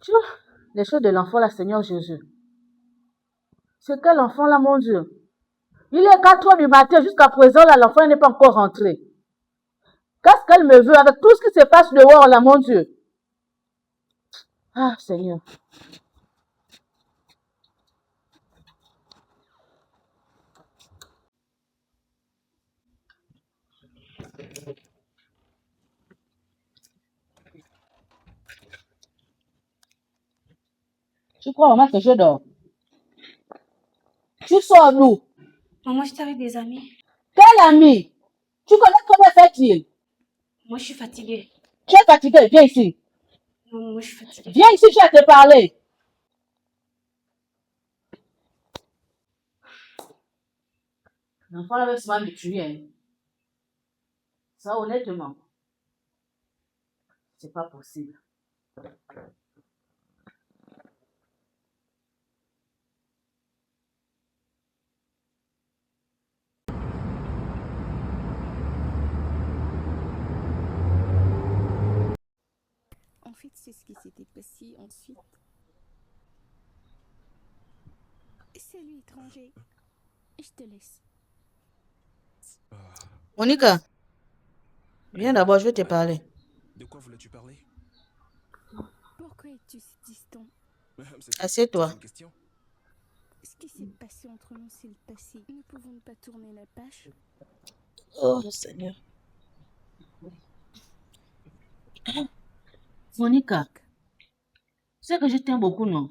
Tu vois, les choses de l'enfant là, Seigneur Jésus. C'est quel enfant là, mon Dieu? Il est 4 heures du matin, jusqu'à présent là, l'enfant n'est pas encore rentré. Qu'est-ce qu'elle me veut avec tout ce qui se passe dehors là, mon Dieu? Ah, Seigneur. Tu crois vraiment que je dors? Tu sors d'où? Maman, j'étais avec des amis. Quel ami? Tu connais comment fait-il? Moi, je suis fatiguée. Tu es fatigué, viens ici. Non, moi, je suis fatiguée. Viens ici, je vais te parler. L'enfant là va souvent me tuer. Hein. Ça, honnêtement, c'est pas possible. En fait, c'est ce qui s'était passé ensuite. C'est lui étranger. Je te laisse. Monica, viens d'abord, je vais te parler. De quoi voulais-tu parler? Pourquoi es-tu si distant? Assieds-toi. Une question? Ce qui s'est passé entre nous, c'est le passé. Nous ne pouvons pas tourner la page. Oh, Seigneur. Monica, tu sais que je t'aime beaucoup, non?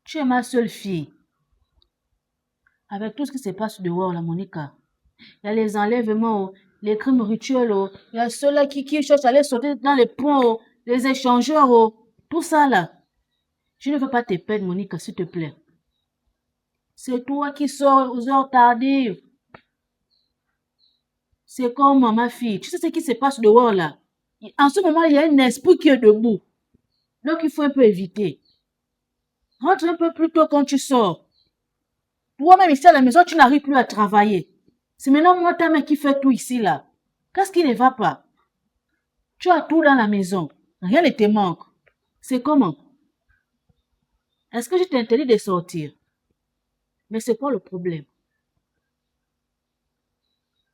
Tu es ma seule fille. Avec tout ce qui se passe dehors, là, Monica. Il y a les enlèvements, les crimes rituels, il y a ceux-là qui cherchent à aller sauter dans les ponts, les échangeurs, tout ça, là. Je ne veux pas te perdre, Monica, s'il te plaît. C'est toi qui sors aux heures tardives. C'est comme ma fille. Tu sais ce qui se passe dehors, là? En ce moment, il y a un esprit qui est debout. Donc, il faut un peu éviter. Rentre un peu plus tôt quand tu sors. Toi-même, ici à la maison, tu n'arrives plus à travailler. C'est maintenant moi, ta mère qui fait tout ici, là. Qu'est-ce qui ne va pas? Tu as tout dans la maison. Rien ne te manque. C'est comment? Est-ce que je t'interdis de sortir? Mais c'est quoi le problème?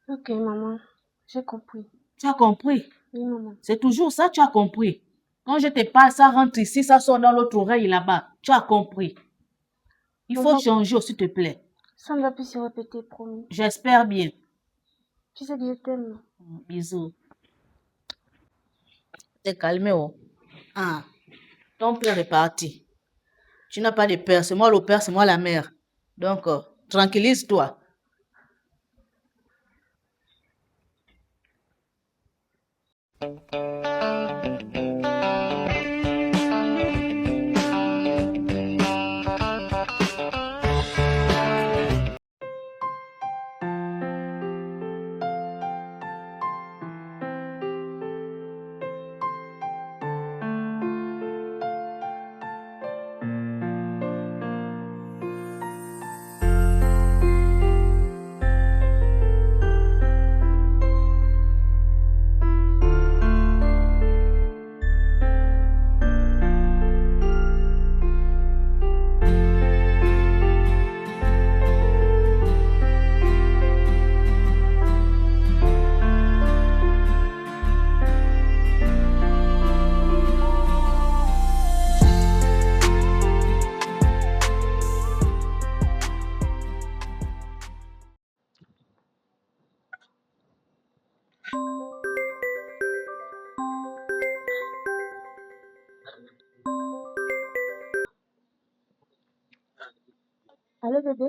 Ok, maman. J'ai compris. Tu as compris? Oui, maman. C'est toujours ça, tu as compris. Quand je te parle, ça rentre ici, ça sort dans l'autre oreille là-bas. Tu as compris. Il faut changer, s'il te plaît. Ça ne va plus se répéter, promis. J'espère bien. Tu sais que je t'aime. Bisous. T'es calmé, oh. Ah, ton père est parti. Tu n'as pas de père, c'est moi le père, c'est moi la mère. Donc, tranquillise-toi. Allô, bébé?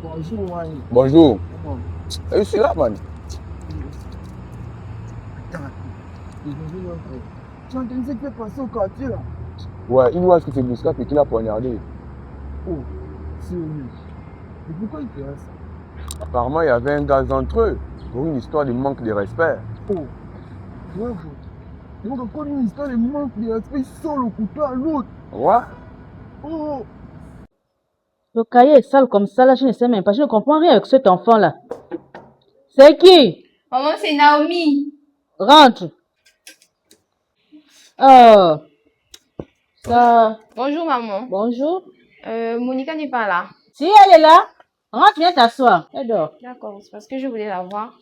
Bonjour, Wally. Bonjour. Comment? Je suis là, man. Attends. Tu as entendu ce qui est passé au quartier, là? Ouais, il voit ce que c'est Bouscat et qui l'a poignardé. Oh, c'est lui. Et pourquoi il fait ça? Apparemment, il y avait un gaz entre eux pour une histoire de manque de respect. Oh, bravo. Donc, encore une histoire de manque de respect, il sort le couteau à l'autre. Ouais? Oh, Le cahier est sale comme ça, là, je ne sais même pas. Je ne comprends rien avec cet enfant-là. C'est qui? Maman, c'est Naomi. Rentre. Oh, ça. Bonjour, maman. Bonjour. Monica n'est pas là. Si elle est là, rentre, viens t'asseoir. Elle dort. D'accord, c'est parce que je voulais la voir.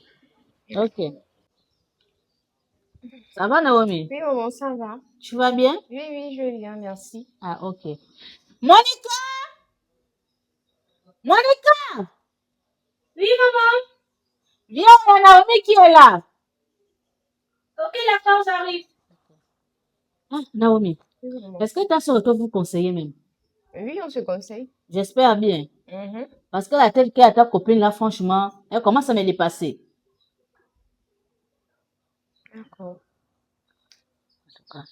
Ok. Ça va, Naomi? Oui, maman, ça va. Tu vas bien? Oui, oui, je vais bien, merci. Ah, ok. Monica! Monica! Oui, maman. Viens, il y a Naomi qui est là. Ok, d'accord, j'arrive. Ah, Naomi, Oui, maman. est-ce que ta soeur peut vous conseiller même? Oui, on se conseille. J'espère bien. Mhm. Parce que la telle qu'est à ta copine là, franchement, elle commence à me dépasser. D'accord. En tout cas.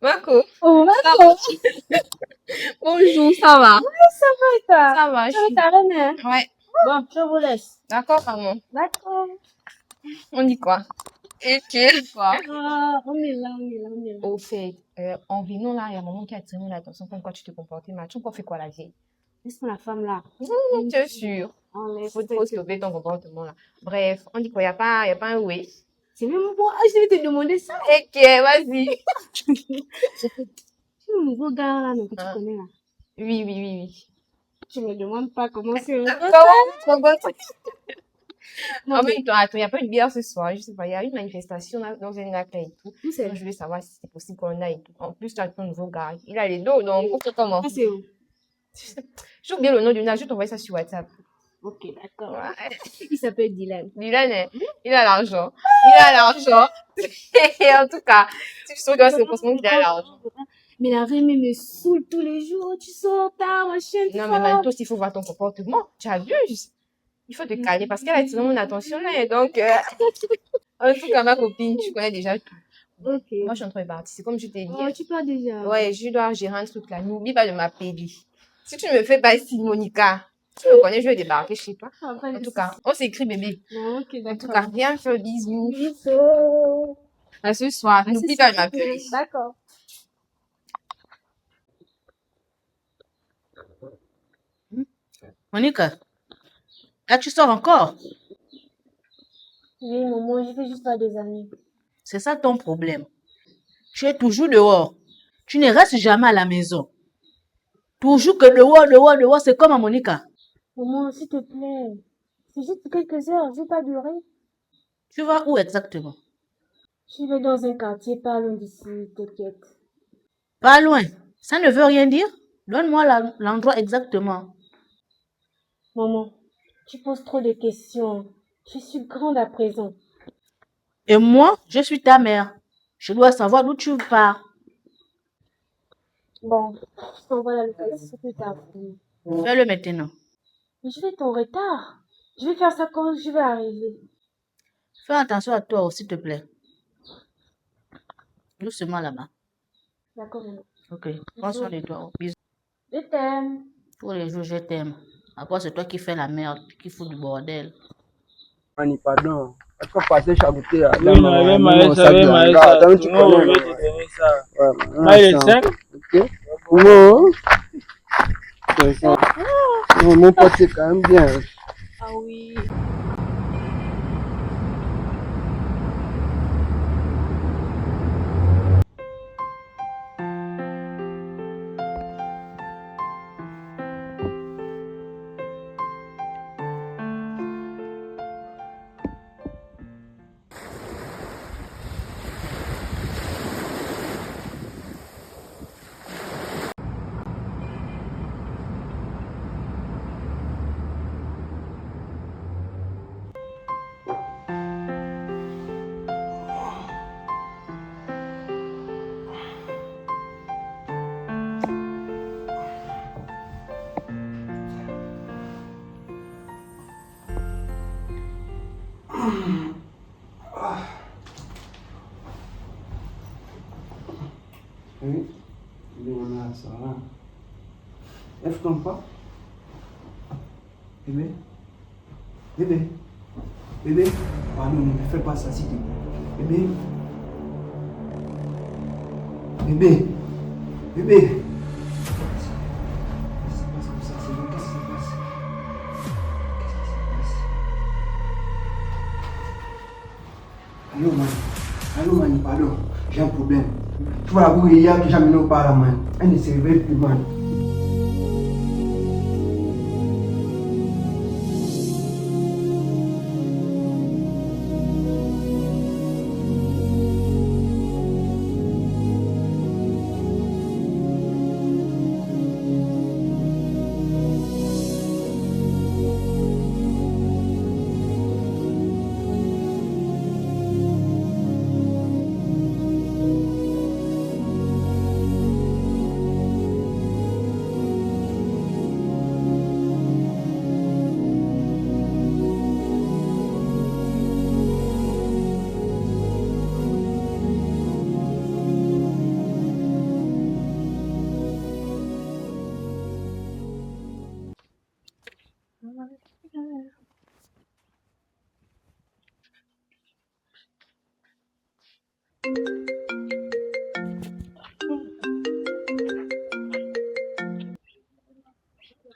Marco, Oh, ça va? Bonjour, ça va? ça va et toi? Ça va, je Ça suis... va, ta reine? Ouais, Bon, je vous laisse. d'accord, maman. D'accord. On dit quoi? Et tu es quoi? Ah, on est là, on est là, on est là. Au fait, en venant là, il y a un moment qui a attiré mon attention comme quoi tu te comportais mal. Tu as encore fait quoi la vieille? Laisse-moi la femme là. Tu es sûre? On laisse. Faut sauver ton comportement là. Bref, on dit quoi? Y a pas un oui. C'est même moi. Ah, je devais te demander ça. Ok, vas-y. C'est le nouveau gars là, non, que tu Ah. connais là. Oui, oui, oui, oui. Tu me demandes pas comment c'est. Comment? En même temps, attends, il n'y a pas une bière ce soir, je sais pas, il y a une manifestation là, dans un lac là et tout. Où c'est? Donc, je voulais savoir si c'est possible qu'on aille et tout. En plus, tu as ton nouveau gars. Il a les dos, donc on peut comment? Ah, c'est où? J'ai oublié le nom du nage, je vais t'envoyer ça sur WhatsApp. Ok, d'accord. Ouais. Il s'appelle Dylan. Dylan, hein, il a l'argent. Il a l'argent. Et en tout cas, si tu sauves, c'est forcément qu'il a l'argent. Mais la Rémi me saoule tous les jours. Tu sors tard, machin, tout Non, ça. mais maintenant, il faut voir ton comportement. Tu abuses. Il faut te calmer parce qu'elle a attiré mon attention là. Donc, en tout cas, ma copine, tu connais déjà tout. Ok. Moi, je suis en train de partir. C'est comme je t'ai dit. Oh, tu pars déjà. Ouais, je dois gérer un truc là. N'oublie pas de m'appeler. Si tu ne me fais pas ici, Monica, tu me connais, je vais débarquer chez toi. Ah, pas En de tout cas, on s'écrit bébé. Non, ok, En tout d'accord. cas, viens faire bisous. Bisous. À ce soir. N'oublie pas de m'appeler. D'accord. Monica, là tu sors encore. Oui, maman, je fais juste pas des amis. C'est ça ton problème. Tu es toujours dehors. Tu ne restes jamais à la maison. Toujours que dehors, dehors, dehors, c'est comme à Monica. Maman, s'il te plaît. C'est juste quelques heures, je vais pas durer. Tu vas où exactement? Je vais dans un quartier pas loin d'ici, t'inquiète. Pas loin. Ça ne veut rien dire. Donne-moi l'endroit exactement. Maman, tu poses trop de questions. Je suis grande à présent. Et moi, je suis ta mère. Je dois savoir d'où tu pars. Bon, je t'envoie la localisation plus tard. Fais-le maintenant. Mais je vais être en retard. Je vais faire ça quand je vais arriver. Fais attention à toi, s'il te plaît. Doucement là-bas. D'accord, maman. Ok. Prends soin de toi. Bisous. Je t'aime. Tous les jours, je t'aime. Après, c'est toi qui fais la merde, qui fout du bordel. Mani, pardon. Est-ce qu'on passait chaboter là? Oui, non, avec Maïssa, avec Maïssa. Tu Non, je connais. vais te donner ça. Ouais, Maïssa, c'est 5. Ok. Non. C'est ça. Non, mon pote, c'est quand même bien. Ah oui. Oui. Léonard, ça va. Lève-toi pas. Bébé. Bébé. Bébé. Ah non, ne fais pas ça, s'il te plaît. Bébé. Bébé. Bébé. J'ai un problème. Tu vois, la boue hier que j'ai amené au bar à la main. Elle ne se réveille plus, man.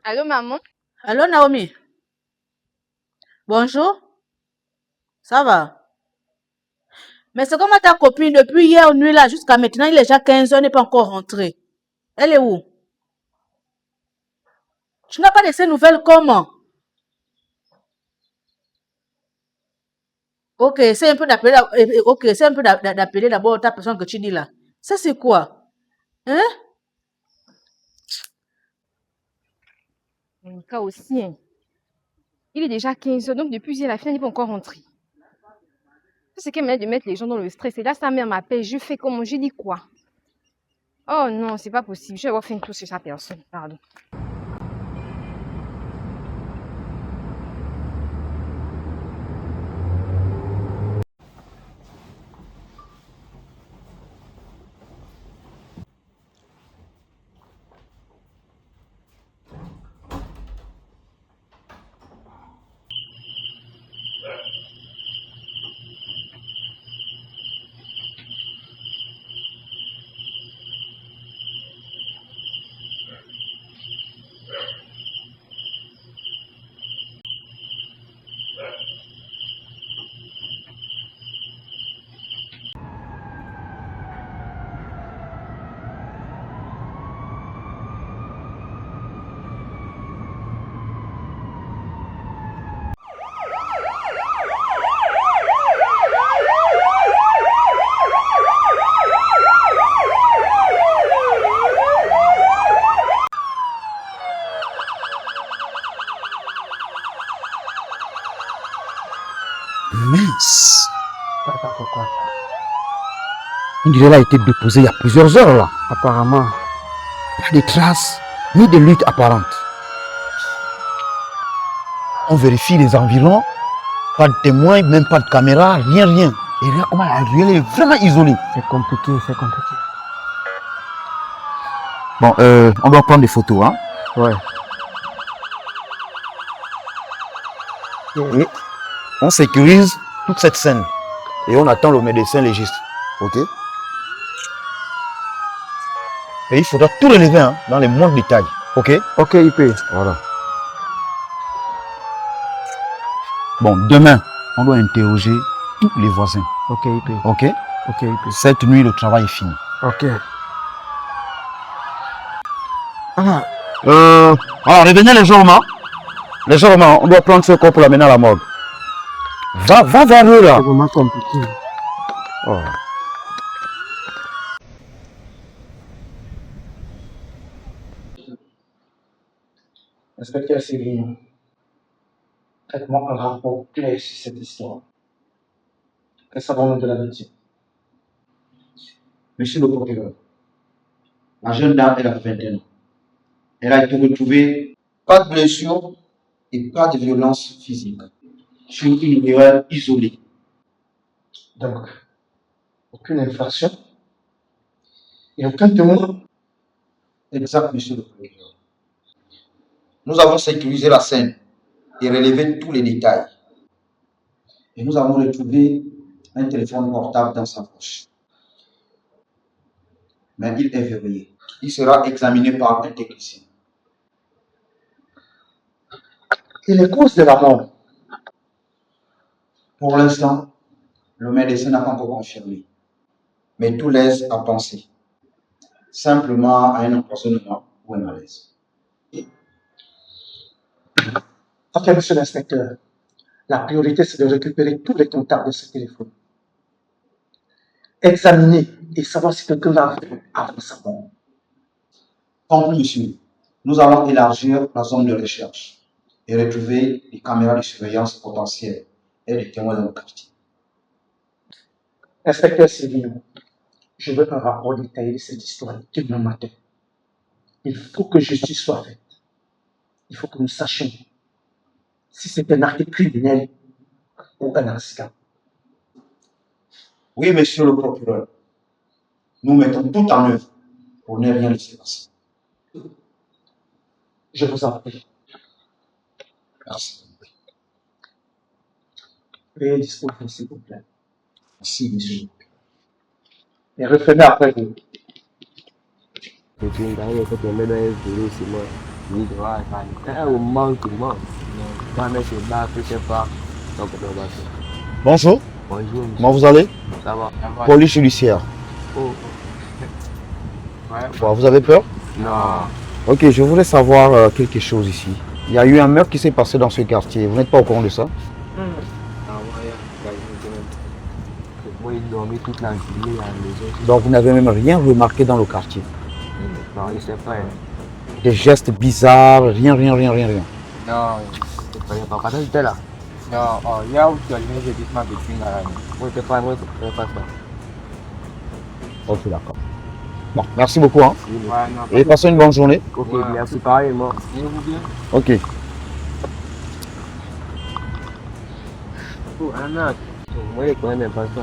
Allô, maman? Allô, Naomi? Bonjour? Ça va? Mais c'est comment ta copine, depuis hier nuit là jusqu'à maintenant, il est déjà 15 heures, n'est pas encore rentrée. Elle est où? Tu n'as pas de ces nouvelles comment? Ok, c'est un peu d'appeler, ok, c'est un peu d'appeler d'abord ta personne que tu dis là. Ça c'est quoi? Hein? Mon cas aussi, hein. Il est déjà 15 heures, donc depuis hier, la fille n'est pas encore rentrée. C'est qu'elle m'a de mettre les gens dans le stress. Et là, sa mère m'appelle, je fais comment? Je dis quoi? Oh non, c'est pas possible. Je vais avoir fait une tour sur sa personne. Pardon. Mince. On dirait qu'elle a été déposée il y a plusieurs heures là. Apparemment. Pas de traces, ni de lutte apparente. On vérifie les environs, pas de témoins, même pas de caméra, rien. Et là, comment elle est vraiment isolée. C'est compliqué. Bon, on doit prendre des photos, hein. Ouais. Et on sécurise toute cette scène. Et on attend le médecin légiste. Ok? Et il faudra tout relever, hein, dans les moindres détails. Ok? Ok, IP. Voilà. Bon, demain, on doit interroger tous les voisins. Ok, IP. Ok? Ok, IP. Cette nuit, le travail est fini. Ok. Alors, revenez légèrement. Légèrement, on doit prendre ce corps pour l'amener à la morgue. Va vers eux là. C'est vraiment compliqué. Oh. Inspecteur Céline, traitement un rapport clair sur cette histoire. Que savons-nous de la victime? Monsieur le procureur, la jeune dame, elle a 21 ans. Elle a été retrouvée, pas de blessure et pas de violence physique, sur une erreur isolée. Donc, aucune infraction et aucun témoin. Exact, monsieur le procureur. Nous avons sécurisé la scène et relevé tous les détails. Et nous avons retrouvé un téléphone portable dans sa poche. Mais il est verrouillé. Il sera examiné par un technicien. Et les causes de la mort? Pour l'instant, le médecin n'a pas encore confirmé. mais tout laisse à penser, simplement à un empoisonnement ou un malaise. Ok, monsieur l'inspecteur. La priorité, c'est de récupérer tous les contacts de ce téléphone. Examiner et savoir si quelqu'un l'a vu avant sa mort. Compris, monsieur. Nous allons élargir la zone de recherche et retrouver les caméras de surveillance potentielles et les témoins dans le quartier. Inspecteur Sylvino, je veux un rapport détaillé de cette histoire demain matin. Il faut que justice soit faite. Il faut que nous sachions si c'est un acte criminel ou un accident. Oui, monsieur le procureur. Nous mettons tout en œuvre pour ne rien laisser passer. Je vous en prie. Merci. Veuillez disposer, s'il vous plaît. Merci, monsieur. Et revenez après vous. Bonjour, Bonjour, comment vous allez? ça va? Police judiciaire. Oh. Quoi, vous avez peur? Non. Ok, je voudrais savoir quelque chose ici. Il y a eu un meurtre qui s'est passé dans ce quartier. Vous n'êtes pas au courant de ça? Moi, il dormait toute la journée à la maison. Donc vous n'avez même rien remarqué dans le quartier. Non, il sait pas. Des gestes bizarres, rien. Non, c'est pas bien. Quand j'étais là. Non, il y a où tu as j'ai dit ma bêtise là. Moi, c'est pas moi, c'est pas ça. Ok, d'accord. Bon, merci beaucoup. Hein. Ouais, non. Et passez une bonne journée. Ok, merci pareillement. Vous bien? Ok. Oh, Anna. Moi, je connais même pas ça.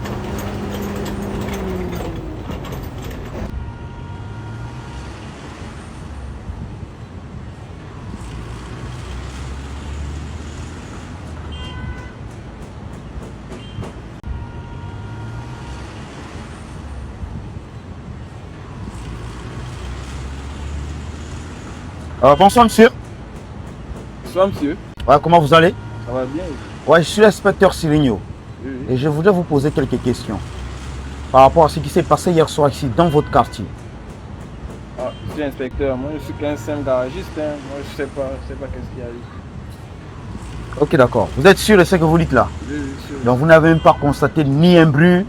Bonsoir monsieur. Bonsoir, monsieur. Ouais, comment vous allez? Ça va bien? Ouais, je suis l'inspecteur Sirigno. Oui. Et je voudrais vous poser quelques questions par rapport à ce qui s'est passé hier soir ici dans votre quartier. Ah, je suis inspecteur. Moi, je suis qu'un simple garagiste. Moi, je sais pas qu'est-ce qu'il y a eu. Ok, d'accord. Vous êtes sûr de ce que vous dites là? Oui, sûr. Donc vous n'avez même pas constaté ni un bruit,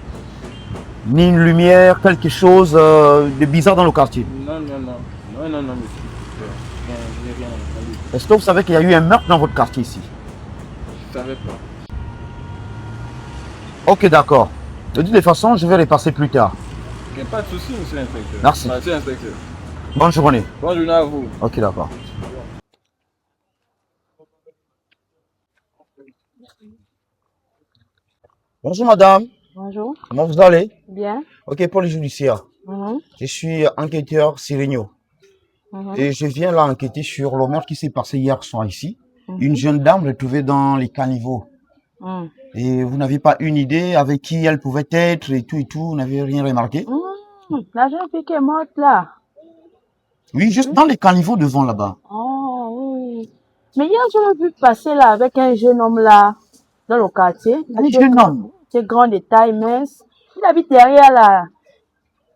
ni une lumière, quelque chose de bizarre dans le quartier? Non, monsieur. Je n'ai rien entendu. Est-ce que vous savez qu'il y a eu un meurtre dans votre quartier ici? Je savais pas. Ok, d'accord. De toutes les façons, je vais repasser plus tard. Ok, pas de souci, monsieur l'inspecteur. Merci. Merci, inspecteur. Bonne journée. Bonne journée à vous. Ok, d'accord. Bonjour madame, Bonjour. comment vous allez? Bien. Ok, pour le judiciaire. Mhm, Je suis enquêteur Sirigno mhm, et je viens là enquêter sur le meurtre qui s'est passé hier soir ici. mhm, Une jeune dame retrouvée dans les caniveaux. mhm. Et vous n'avez pas une idée avec qui elle pouvait être et tout, vous n'avez rien remarqué? La jeune fille qui est morte là. Oui, juste dans les caniveaux devant là-bas. Oh oui. Mais hier, je l'ai vu passer là avec un jeune homme là, dans le quartier. Un jeune homme. C'est grand de taille mince. Il habite derrière là.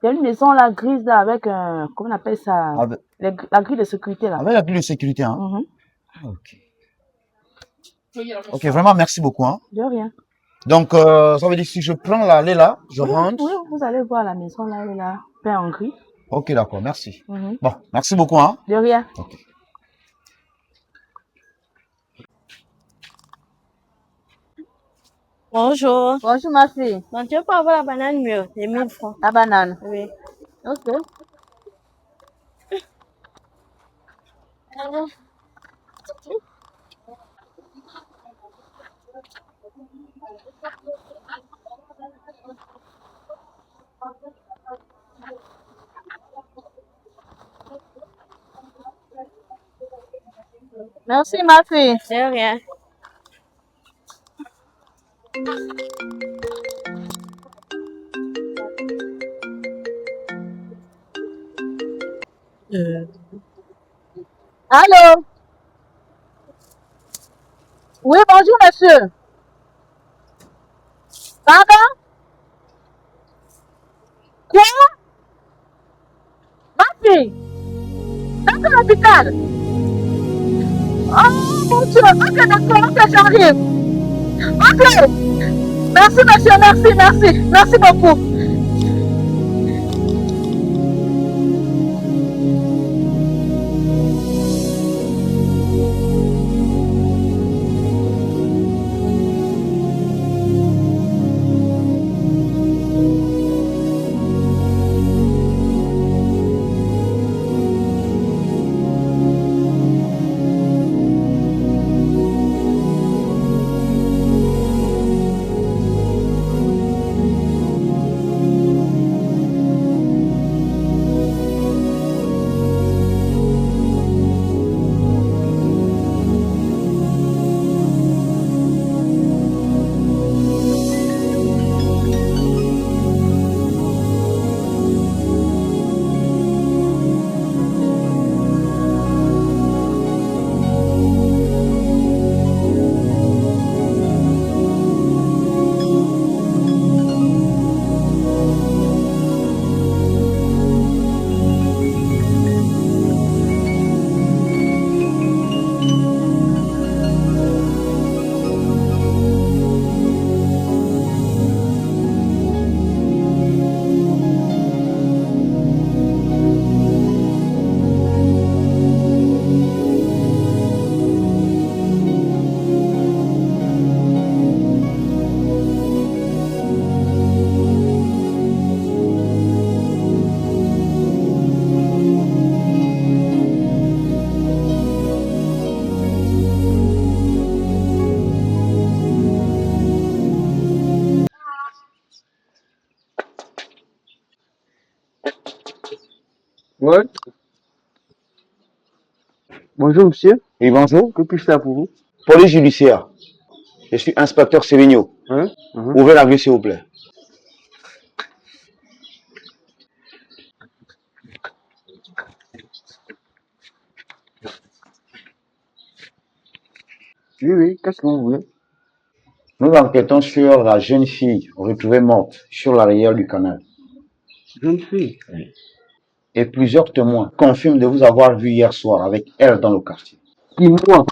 Il y a une maison là grise là avec un, comment on appelle ça? Avec, La grille de sécurité là. avec la grille de sécurité, hein? Mhm. Ok. Ok, vraiment, merci beaucoup, hein? De rien. Donc, ça veut dire que si je prends l'allée là, je Oui, rentre. oui, vous allez voir la maison là, elle est là, peint en gris. Ok, d'accord, merci. Mhm. Bon, merci beaucoup, hein? De rien. Ok. Bonjour. Bonjour ma fille. Donc, tu peux avoir la banane mieux, les 1000 francs. La banane. Oui. Ok. Merci ma fille. De rien. Allô? Oui, bonjour monsieur. Pardon? à l'hôpital. Oh mon Dieu, ok d'accord, ok j'arrive. Ok. Merci monsieur, merci beaucoup. Ouais. Bonjour monsieur. Et bonjour. Que puis-je faire pour vous? Police judiciaire. Je suis inspecteur Sévigno. Hein? Ouvrez la grille, s'il vous plaît. Oui, qu'est-ce que vous voulez? Nous enquêtons sur la jeune fille retrouvée morte sur l'arrière du canal. Jeune fille? Oui. Et plusieurs témoins confirment de vous avoir vu hier soir avec elle dans le quartier. Qui, moi?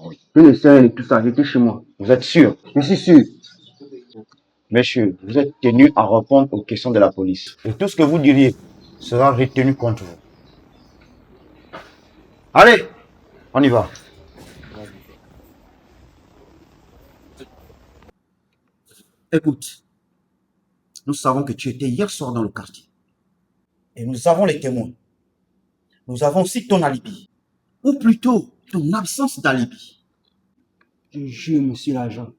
Oui. Je ne sais rien de tout ça, j'étais chez moi. Vous êtes sûr? Je suis sûr. Monsieur, vous êtes tenu à répondre aux questions de la police. Et tout ce que vous diriez sera retenu contre vous. Allez, on y va. Écoute, nous savons que tu étais hier soir dans le quartier. Et nous avons les témoins. Nous avons aussi ton alibi. Ou plutôt, ton absence d'alibi. Je jure, monsieur l'agent.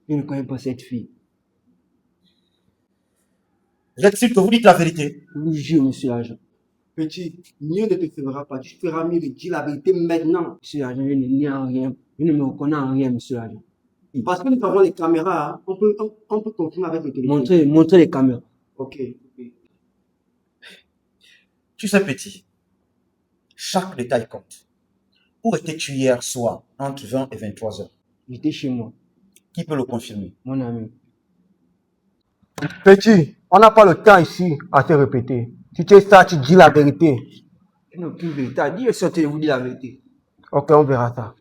Je ne connais pas cette fille. Vous êtes sûr que vous dites la vérité? Je vous jure, monsieur l'agent. Petit, mieux ne te fera pas. Tu feras mieux de dire la vérité maintenant. Monsieur l'agent, je ne nie en rien. Je ne me reconnais en rien, monsieur l'agent. Parce que nous avons les caméras, hein. On peut confirmer avec le téléphone. Montrez les caméras. Ok. Tu sais, petit, chaque détail compte. Où étais-tu hier soir entre 20 et 23 heures? J'étais chez moi. Qui peut le confirmer? Mon ami. Petit, on n'a pas le temps ici à te répéter. Si tu es ça, tu dis la vérité. Je n'ai aucune vérité à dire, sortez, vous dites la vérité. Ok, on verra ça.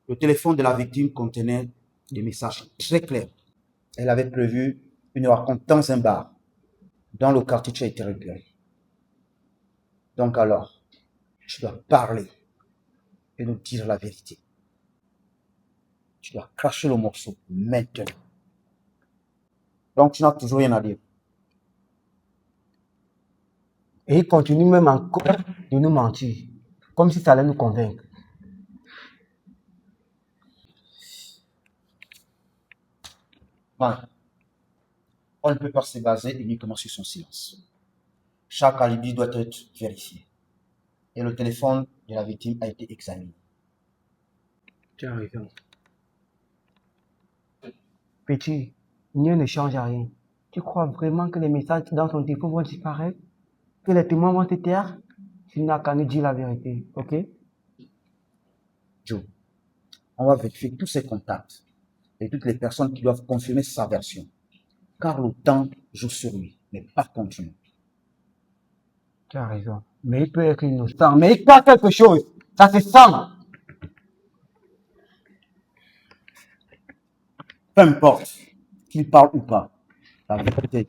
Le téléphone de la victime contenait des messages très clairs. Elle avait prévu une rencontre dans un bar, dans le quartier où tu as été repéré. Donc alors, tu dois parler et nous dire la vérité. Tu dois cracher le morceau maintenant. Donc tu n'as toujours rien à dire. Et il continue même encore de nous mentir, comme si ça allait nous convaincre. Ouais. On ne peut pas se baser uniquement sur son silence. Chaque alibi doit être vérifié. Et le téléphone de la victime a été examiné. Tu as raison. Petit, rien ne change à rien. Tu crois vraiment que les messages dans ton téléphone vont disparaître? Que les témoins vont se taire? Tu n'as qu'à nous dire la vérité, ok? Joe, on va vérifier tous ses contacts et toutes les personnes qui doivent confirmer sa version. car le temps joue sur lui, mais pas contre nous. Tu as raison. Mais il peut être innocent. Mais il parle quelque chose. Ça se sent. Peu importe qu'il parle ou pas, la vérité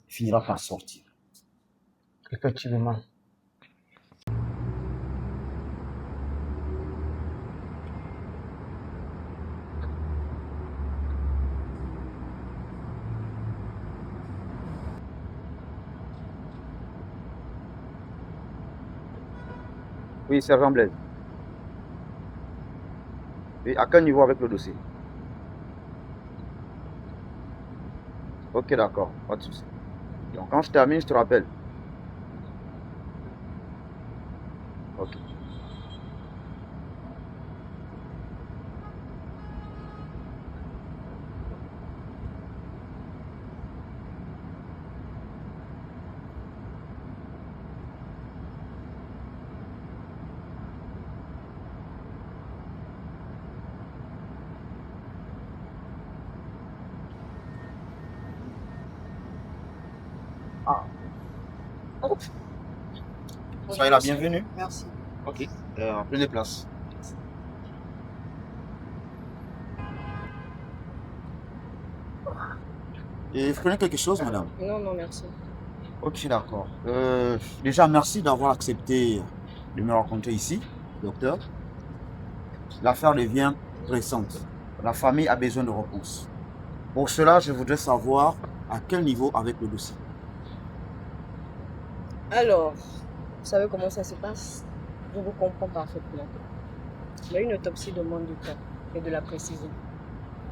finira par sortir. Effectivement. Oui, sergent Blaise. Et à quel niveau avec le dossier? Ok, d'accord, pas de souci. Donc, quand je termine, je te rappelle. Ok. Soyez la bienvenue. Merci. Ok, prenez place. Et vous prenez quelque chose, madame? Non, non, merci. Ok, d'accord. Déjà, merci d'avoir accepté de me rencontrer ici, docteur. L'affaire devient pressante. La famille a besoin de réponse. Pour cela, je voudrais savoir à quel niveau avec le dossier. Alors, vous savez comment ça se passe? Je vous comprends parfaitement. Mais une autopsie demande du temps et de la précision.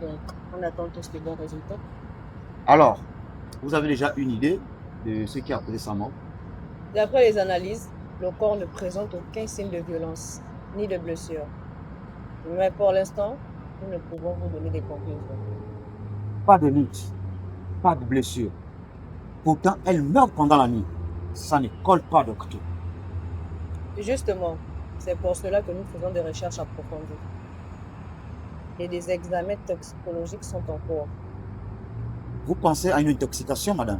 Donc, on attend tous les bons résultats. Alors, vous avez déjà une idée de ce qui a causé sa mort? D'après les analyses, le corps ne présente aucun signe de violence ni de blessure. Mais pour l'instant, nous ne pouvons vous donner des conclusions. Pas de lutte, pas de blessure. Pourtant, elle meurt pendant la nuit. Ça ne colle pas, docteur. Justement, c'est pour cela que nous faisons des recherches approfondies. Et des examens toxicologiques sont en cours. Vous pensez à une intoxication, madame?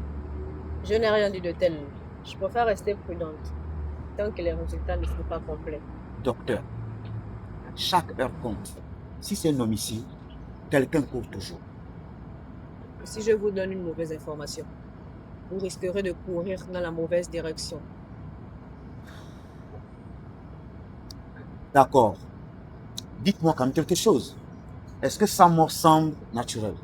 Je n'ai rien dit de tel. Je préfère rester prudente tant que les résultats ne sont pas complets. Docteur, chaque heure compte. Si c'est un homicide, quelqu'un court toujours. Si je vous donne une mauvaise information, vous risquerez de courir dans la mauvaise direction. D'accord. Dites-moi quand même quelque chose. Est-ce que sa mort semble naturelle?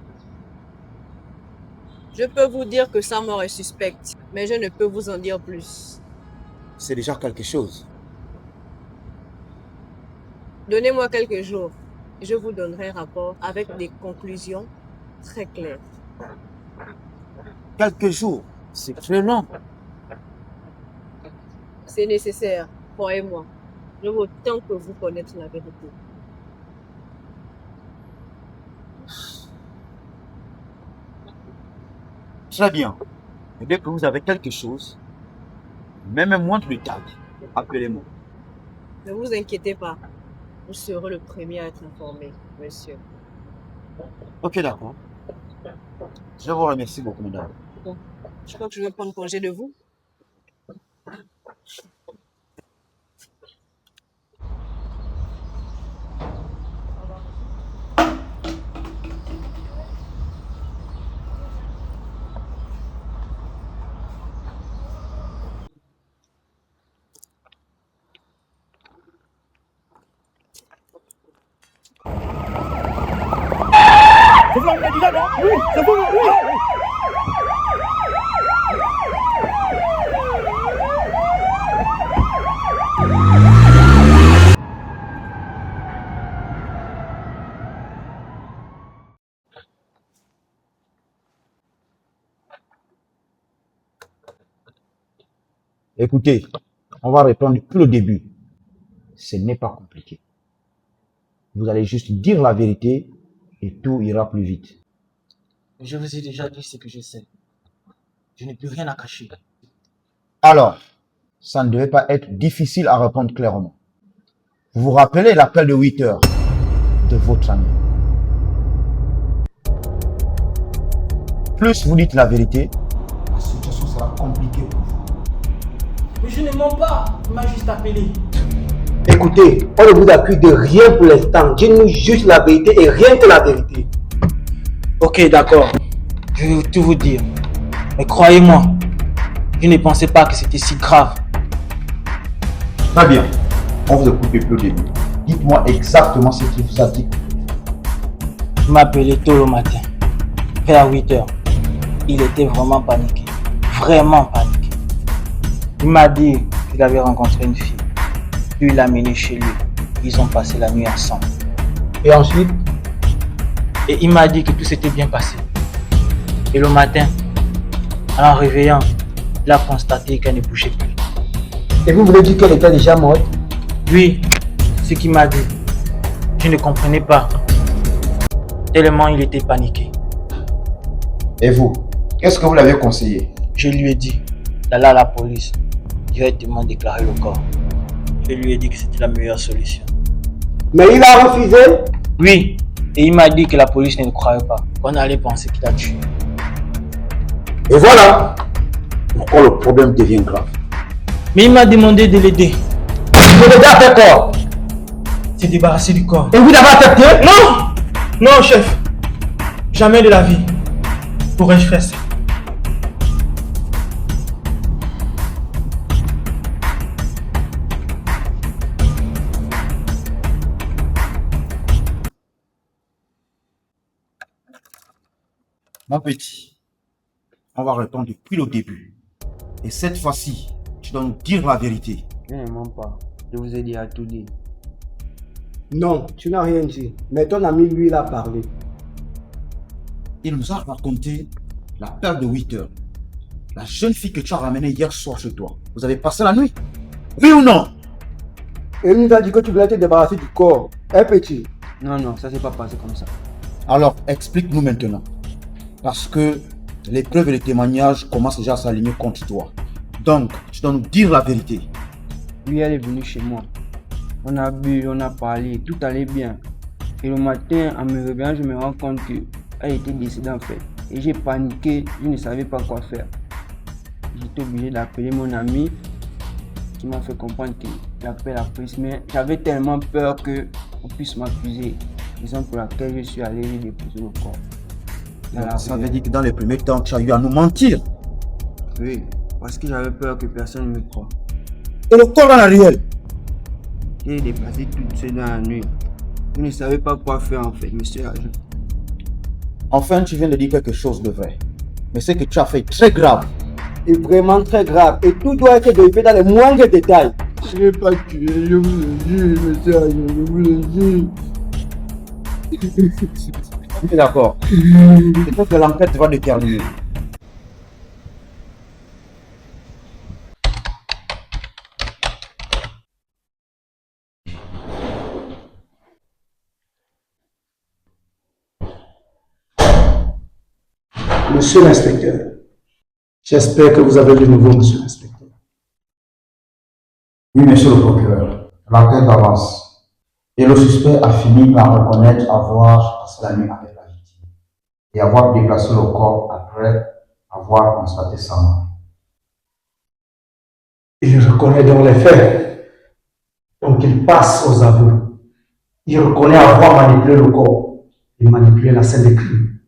Je peux vous dire que sa mort est suspecte, mais je ne peux vous en dire plus. C'est déjà quelque chose. Donnez-moi quelques jours et je vous donnerai un rapport avec des conclusions très claires. Quelques jours, c'est très long. C'est nécessaire, croyez-moi. Je veux autant que vous connaître la vérité. Très bien. Et dès que vous avez quelque chose, même un moindre détail, appelez-moi. Ne vous inquiétez pas. Vous serez le premier à être informé, monsieur. Ok, d'accord. Je vous remercie beaucoup, madame. Bon, je crois que je vais prendre congé de vous. Écoutez, on va reprendre depuis le début. Ce n'est pas compliqué. Vous allez juste dire la vérité et tout ira plus vite. Je vous ai déjà dit ce que je sais. Je n'ai plus rien à cacher. Alors, ça ne devait pas être difficile à répondre clairement. Vous vous rappelez l'appel de 8 heures de votre ami? plus vous dites la vérité, La situation sera compliquée pour vous. Mais je ne mens pas, il m'a juste appelé. Écoutez, on ne vous accuse de rien pour l'instant. Dites-nous juste la vérité et rien que la vérité. Ok, d'accord. Je vais tout vous dire. Mais croyez-moi, je ne pensais pas que c'était si grave. Très bien. On vous écoute depuis le début. Dites-moi exactement ce qu'il vous a dit. Il m'a appelé tôt le matin, vers 8 h. Il était vraiment paniqué. Vraiment paniqué. Il m'a dit qu'il avait rencontré une fille. Puis il l'a amené chez lui. Ils ont passé la nuit ensemble. Et ensuite, Et il m'a dit que tout s'était bien passé. Et le matin, en le réveillant, il a constaté qu'elle ne bougeait plus. et vous voulez dire qu'elle était déjà morte? Oui, ce qu'il m'a dit. Je ne comprenais pas. Tellement il était paniqué. Et vous, qu'est-ce que vous l'avez conseillé? Je lui ai dit d'aller à la police, directement déclarer le corps. Je lui ai dit que c'était la meilleure solution. Mais il a refusé? Oui, et il m'a dit que la police ne le croyait pas, qu'on allait penser qu'il a tué. Et voilà pourquoi le problème devient grave. Mais il m'a demandé de l'aider. Vous l'avez à faire quoi? Se débarrasser du corps. Et vous l'avez accepté? Non! Non, chef. Jamais de la vie. Pourrais-je faire ça? Mon petit, on va répondre depuis le début. Et cette fois-ci, tu dois nous dire la vérité. Je ne mens pas. Je vous ai dit à tout dire. Non, tu n'as rien dit. Mais ton ami, lui, il a parlé. Il nous a raconté la perte de 8 h. La jeune fille que tu as ramenée hier soir chez toi. Vous avez passé la nuit? Oui ou non? Et il nous a dit que tu voulais te débarrasser du corps. Petit. Non, non, ça s'est pas passé comme ça. Alors, explique-nous maintenant. Parce que les preuves et les témoignages commencent déjà à s'aligner contre toi. Donc, tu dois nous dire la vérité. Oui, elle est venue chez moi. On a bu, on a parlé, tout allait bien. Et le matin, en me réveillant, je me rends compte qu'elle était décédée en fait. Et j'ai paniqué, je ne savais pas quoi faire. J'étais obligé d'appeler mon ami qui m'a fait comprendre qu'il appelle la police. Mais j'avais tellement peur qu'on puisse m'accuser. Raison pour laquelle je suis allé lui déposer le corps. Donc, ça veut dire que dans les premiers temps, tu as eu à nous mentir. Oui, parce que j'avais peur que personne ne me croie. Et le corps dans la ruelle? J'ai dépassé toute seule dans la nuit. Je ne savais pas quoi faire en fait, monsieur l'agent. Enfin, tu viens de dire quelque chose de vrai. Mais ce que tu as fait est très grave. Et vraiment très grave. Et tout doit être vérifié dans les moindres détails. Je n'ai pas tué, je vous le dis, monsieur l'agent, je vous le dis. Ok, d'accord. Peut-être que l'enquête va déterminer. Monsieur l'inspecteur, j'espère que vous avez du nouveau, monsieur l'inspecteur. Oui, monsieur le procureur. L'enquête avance. Et le suspect a fini par reconnaître avoir passé la nuit avec la victime et avoir déplacé le corps après avoir constaté sa mort. Il reconnaît donc les faits. Donc il passe aux aveux. Il reconnaît avoir manipulé le corps et manipulé la scène des crimes.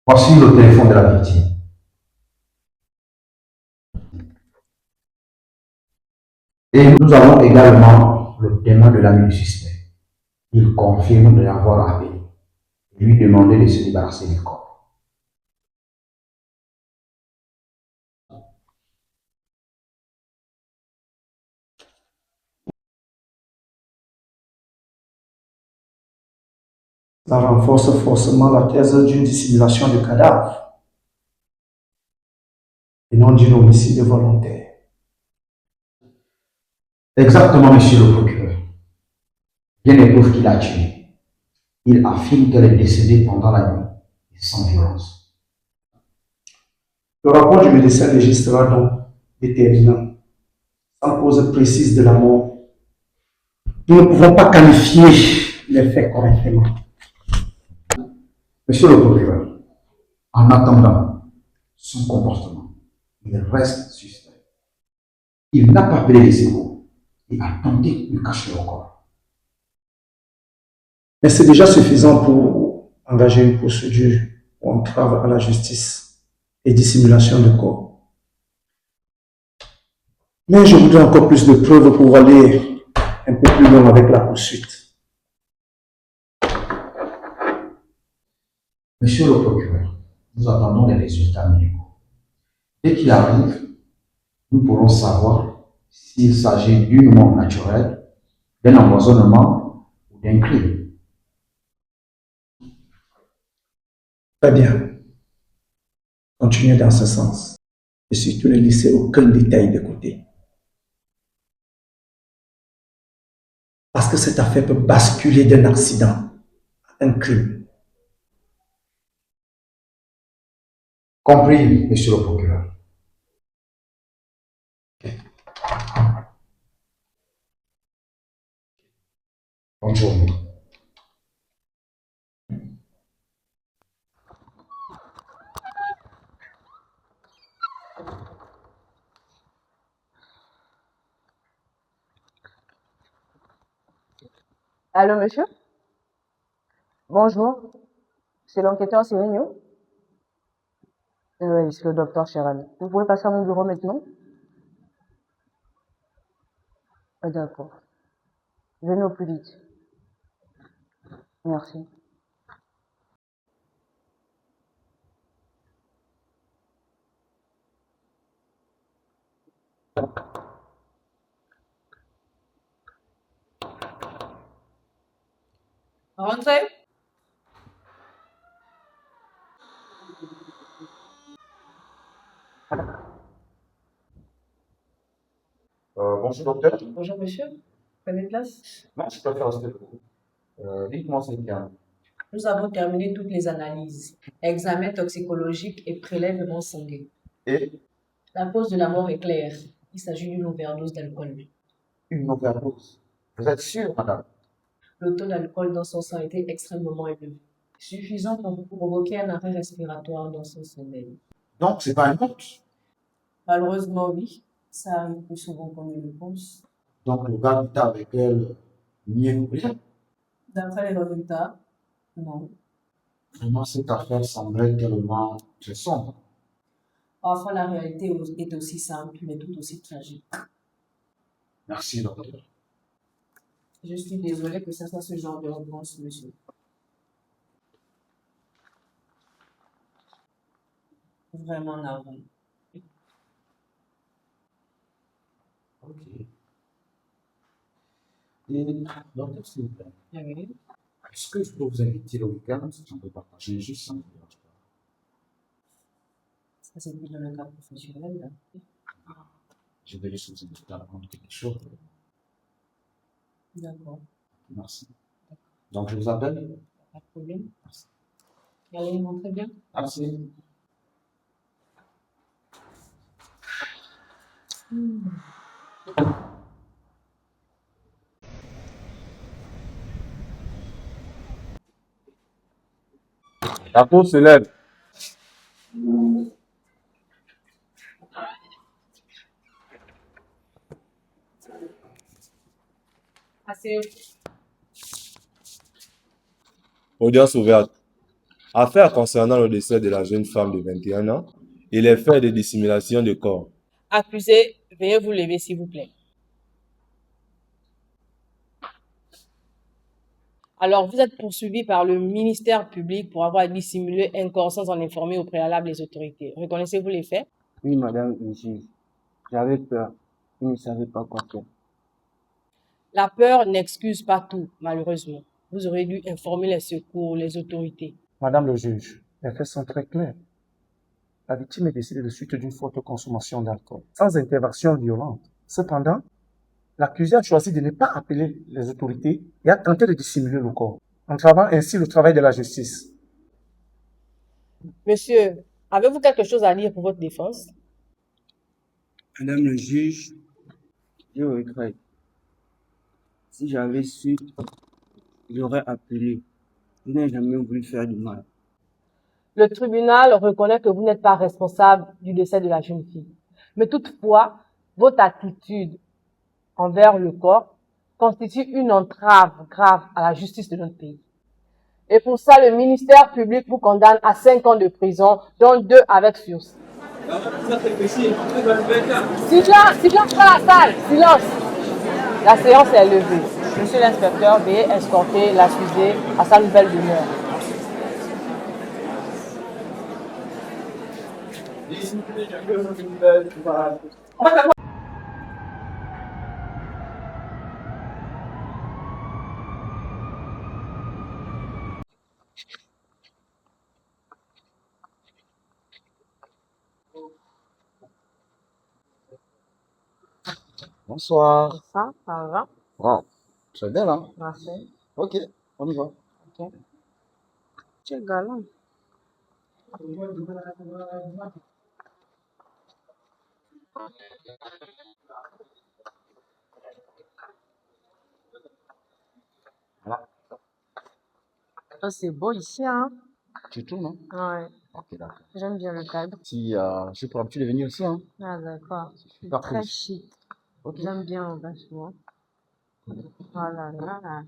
Voici le téléphone de la victime. Et nous avons également le témoin de l'ami du suspect. Il confirme de l'avoir appelé et lui demander de se débarrasser du corps. Ça renforce forcément la thèse d'une dissimulation de cadavre et non d'un homicide volontaire. Exactement, monsieur le procureur. Bien les preuves qu'il a tué. Il affirme qu'elle est décédée pendant la nuit et sans violence. Le rapport du médecin légiste sera donc déterminant, sans cause précise de la mort. Nous ne pouvons pas qualifier les faits correctement. Monsieur le procureur, En attendant, son comportement, il reste suspect. Il n'a pas appelé les secours et a tenté de cacher le corps. Mais c'est déjà suffisant pour engager une procédure pour entrave à la justice et dissimulation de corps. Mais je voudrais encore plus de preuves pour aller un peu plus loin avec la poursuite. Monsieur le procureur, nous attendons les résultats médicaux. Dès qu'il arrive, nous pourrons savoir s'il s'agit d'une mort naturelle, d'un empoisonnement ou d'un crime. Très bien. Continuez dans ce sens. Et surtout ne laissez aucun détail de côté. Parce que cette affaire peut basculer d'un accident à un crime. Compris, monsieur le procureur. Bonne journée. Allô, monsieur? Bonjour. C'est l'enquêteur Sirigno? Oui, c'est le docteur Cheral. Vous pouvez passer à mon bureau maintenant? Ah, d'accord. Venez au plus vite. Merci. Rentrez. Bonjour docteur. Bonjour, monsieur. Prenez place. Non, je préfère rester debout. Dites-moi c'est calme. Nous avons terminé toutes les analyses, examen toxicologique et prélèvement sanguin. Et La cause de la mort est claire. Il s'agit d'une overdose d'alcool. une overdose. Vous êtes sûr, madame? Le taux d'alcool dans son sang était extrêmement élevé, suffisant pour vous provoquer un arrêt respiratoire dans son sommeil. Donc, c'est pas un honte. Malheureusement, oui. Ça arrive plus souvent qu'on ne le pense. Donc, le gars qui était avec elle n'y est rien. D'après les résultats, non. Vraiment, cette affaire semblait tellement très sombre. Parfois, la réalité est aussi simple, mais tout aussi tragique. Merci, docteur. Je suis désolée que ça soit ce genre de réponse, monsieur. Vraiment navré. Ok. Et, docteur, s'il vous plaît, Oui. est-ce que je peux vous inviter le week-end si on peut partager juste ça? Ça, c'est plus dans le cadre professionnel. Je vais juste vous inviter à prendre quelque chose. D'accord. Merci. Donc, je vous appelle. Pas de problème. Allez, rentrez bien. Merci. La cour se lève. Audience ouverte. Affaire concernant le décès de la jeune femme de 21 ans et les faits de dissimulation de corps. Accusé, veuillez vous lever, s'il vous plaît. Alors, vous êtes poursuivi par le ministère public pour avoir dissimulé un corps sans en informer au préalable les autorités. Reconnaissez-vous les faits? Oui, madame le juge. J'avais peur. Je ne savais pas quoi faire. La peur n'excuse pas tout, malheureusement. Vous aurez dû informer les secours, les autorités. Madame le juge, les faits sont très clairs. La victime est décédée de suite d'une forte consommation d'alcool, sans intervention violente. Cependant, l'accusé a choisi de ne pas appeler les autorités et a tenté de dissimuler le corps, entravant ainsi le travail de la justice. Monsieur, avez-vous quelque chose à dire pour votre défense? Madame le juge, je regrette. Si j'avais su, j'aurais appelé. Je n'ai jamais voulu faire du mal. Le tribunal reconnaît que vous n'êtes pas responsable du décès de la jeune fille. Mais toutefois, votre attitude envers le corps constitue une entrave grave à la justice de notre pays. Et pour ça, le ministère public vous condamne à 5 ans de prison, dont 2 avec sursis. Silence dans la salle, silence. La séance est levée. Monsieur l'inspecteur, veuillez escorter l'accusé à sa nouvelle demeure. Bonsoir. Ça va? Wow, tu es belle, hein? Merci. Ok, on y va. Ok. Tu es galant. Voilà. Oh, c'est beau ici, hein? Tu tournes, hein? Ouais. Ok, d'accord. J'aime bien le cadre. Si, j'ai pour l'habitude de venir aussi, hein? Ah, d'accord. C'est Super très cool. chic. Ok. J'aime bien, vachement. Voilà, là.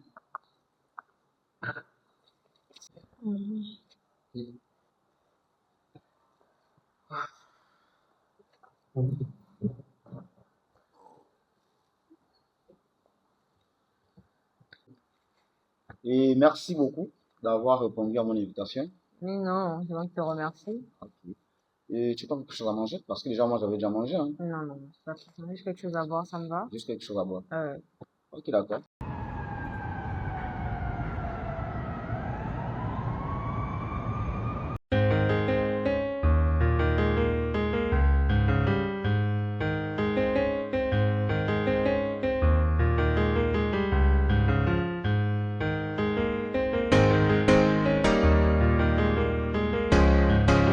Mhm. Et merci beaucoup d'avoir répondu à mon invitation. Mais non, je te remercie. Ok. Et tu prends quelque chose à manger? Parce que déjà, moi, j'avais déjà mangé, hein? Non, non, c'est pas ça. Juste quelque chose à boire, ça me va? Juste quelque chose à boire. Ouais. Ok, d'accord.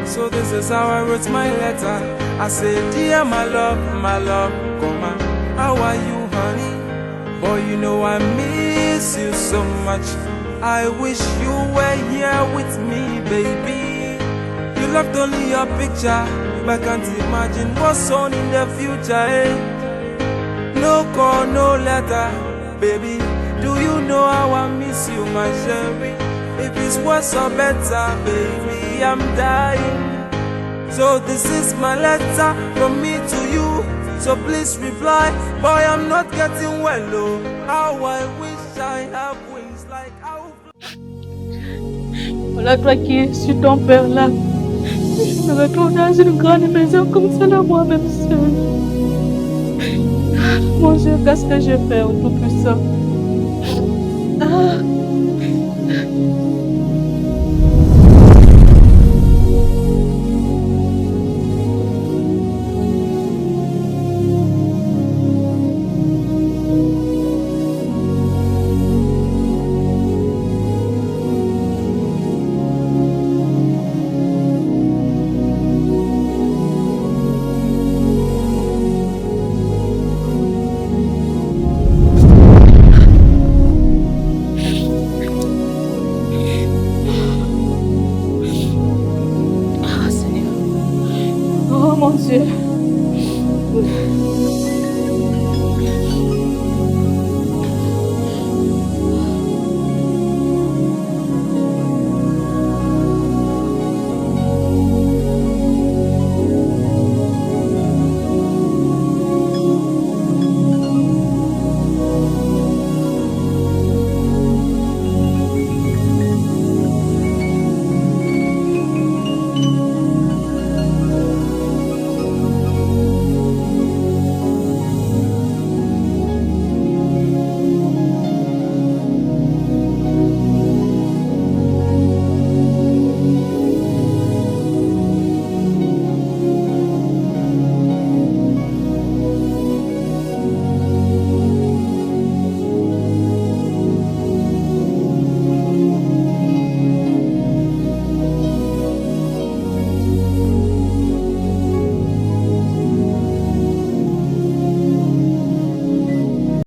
So this is how I wrote my letter. I said, dear my love, come on. How are you, honey? Boy, you know I miss you so much. I wish you were here with me, baby. You left only your picture, but I can't imagine what's on in the future, eh? No call, no letter, baby. Do you know how I miss you, my sherry? If it's worse or better, baby, I'm dying. So this is my letter from me to you. So please reply, boy, I'm not getting well, oh. How I wish I have wings like how. Voilà toi qui es sur ton père là. Je me retrouve dans une grande maison comme ça là, moi-même seule. Mon Dieu, qu'est-ce que je fais au Tout-Puissant? Ah. Oh mon Dieu.